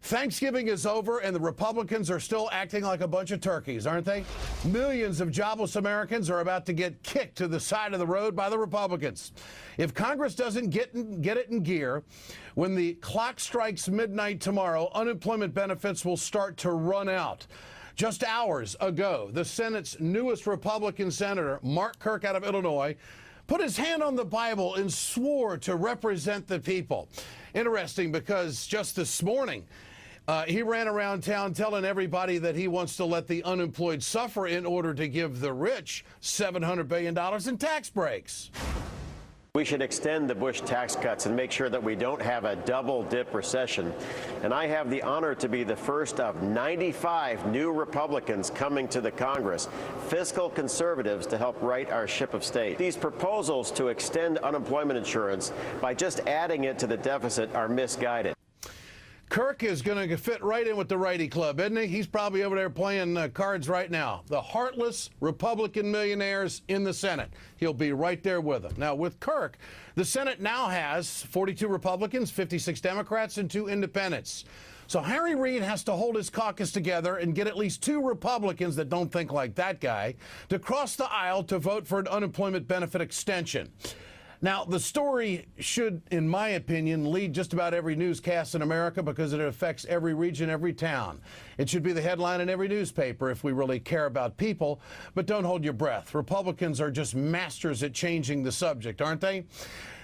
Thanksgiving is over and the Republicans are still acting like a bunch of turkeys, aren't they? Millions of jobless Americans are about to get kicked to the side of the road by the Republicans. If Congress doesn't get it in gear, when the clock strikes midnight tomorrow, unemployment benefits will start to run out. Just hours ago, the Senate's newest Republican senator, Mark Kirk out of Illinois, put his hand on the Bible and swore to represent the people. Interesting, because just this morning, he ran around town telling everybody that he wants to let the unemployed suffer in order to give the rich $700 billion in tax breaks. We should extend the Bush tax cuts and make sure that we don't have a double-dip recession. And I have the honor to be the first of 95 new Republicans coming to the Congress, fiscal conservatives, to help right our ship of state. These proposals to extend unemployment insurance by just adding it to the deficit are misguided. Kirk is going to fit right in with the righty club, isn't he? He's probably over there playing cards right now. The heartless Republican millionaires in the Senate. He'll be right there with them. Now, with Kirk, the Senate now has 42 Republicans, 56 Democrats, and 2 independents. So Harry Reid has to hold his caucus together and get at least 2 Republicans that don't think like that guy to cross the aisle to vote for an unemployment benefit extension. Now, the story should, in my opinion, lead just about every newscast in America because it affects every region, every town. It should be the headline in every newspaper if we really care about people. But don't hold your breath. Republicans are just masters at changing the subject, aren't they?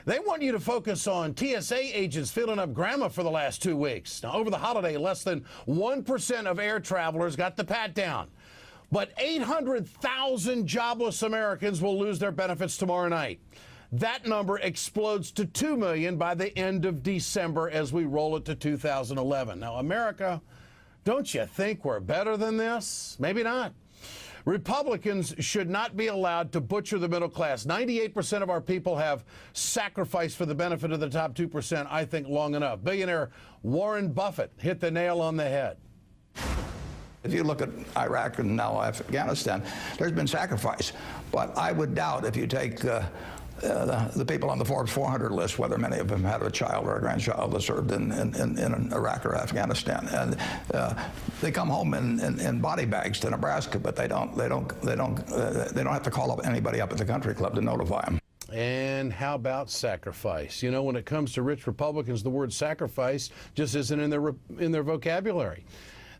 They want you to focus on TSA agents filling up grandma for the last 2 weeks. Now, over the holiday, less than 1% of air travelers got the pat down. But 800,000 jobless Americans will lose their benefits tomorrow night. That number explodes to 2 million by the end of December as we roll it to 2011. Now, America, don't you think we're better than this? Maybe not. Republicans should not be allowed to butcher the middle class. 98% of our people have sacrificed for the benefit of the top 2%, I think, long enough. Billionaire Warren Buffett hit the nail on the head. If you look at Iraq and now Afghanistan, there's been sacrifice. But I would doubt if you take the people on the Forbes 400 list, whether many of them had a child or a grandchild that served in Iraq or Afghanistan, and they come home in body bags to Nebraska, but they don't have to call up anybody up at the country club to notify them. And how about sacrifice? You know, when it comes to rich Republicans, the word sacrifice just isn't in their vocabulary.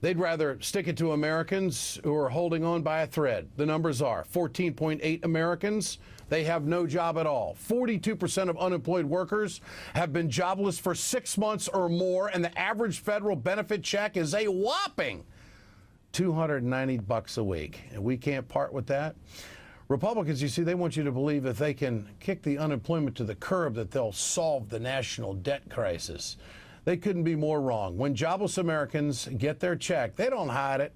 They'd rather stick it to Americans who are holding on by a thread. The numbers are 14.8 Americans. They have no job at all. 42% of unemployed workers have been jobless for 6 months or more, and the average federal benefit check is a whopping $290 a week. And we can't part with that. Republicans, you see, they want you to believe if they can kick the unemployment to the curb that they'll solve the national debt crisis. They couldn't be more wrong. When jobless Americans get their check, they don't hide it.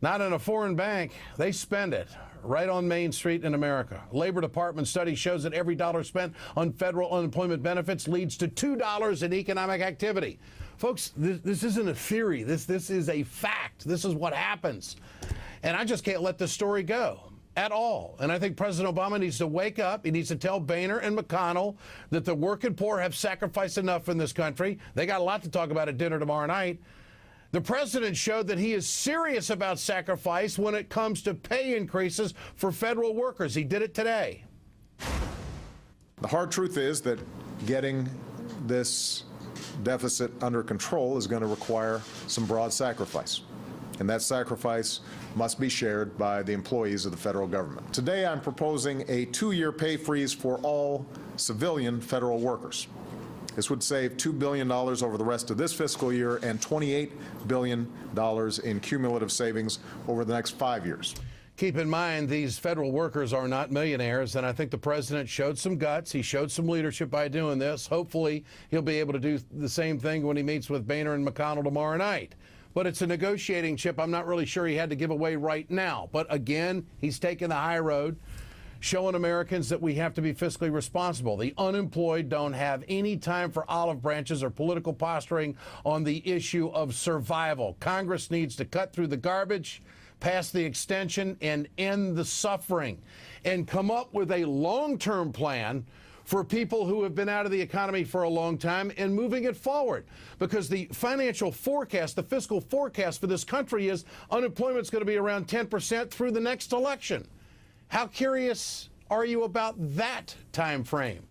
Not in a foreign bank. They spend it right on Main Street in America. Labor Department study shows that every dollar spent on federal unemployment benefits leads to $2 in economic activity. Folks, this isn't a theory. This is a fact. This is what happens. And I just can't let this story go at all. And I think President Obama needs to wake up. He needs to tell Boehner and McConnell that the working poor have sacrificed enough in this country. They got a lot to talk about at dinner tomorrow night. The president showed that he is serious about sacrifice when it comes to pay increases for federal workers. He did it today. The hard truth is that getting this deficit under control is going to require some broad sacrifice. And that sacrifice must be shared by the employees of the federal government. Today, I'm proposing a 2-year pay freeze for all civilian federal workers. This would save $2 billion over the rest of this fiscal year and $28 billion in cumulative savings over the next 5 years. Keep in mind, these federal workers are not millionaires, and I think the president showed some guts. He showed some leadership by doing this. Hopefully, he'll be able to do the same thing when he meets with Boehner and McConnell tomorrow night. But it's a negotiating chip I'm not really sure he had to give away right now. But again, he's taking the high road, showing Americans that we have to be fiscally responsible. The unemployed don't have any time for olive branches or political posturing on the issue of survival. Congress needs to cut through the garbage, pass the extension, and end the suffering, and come up with a long-term plan for people who have been out of the economy for a long time and moving it forward, because the financial forecast, the fiscal forecast for this country is unemployment's going to be around 10% through the next election. How curious are you about that time frame?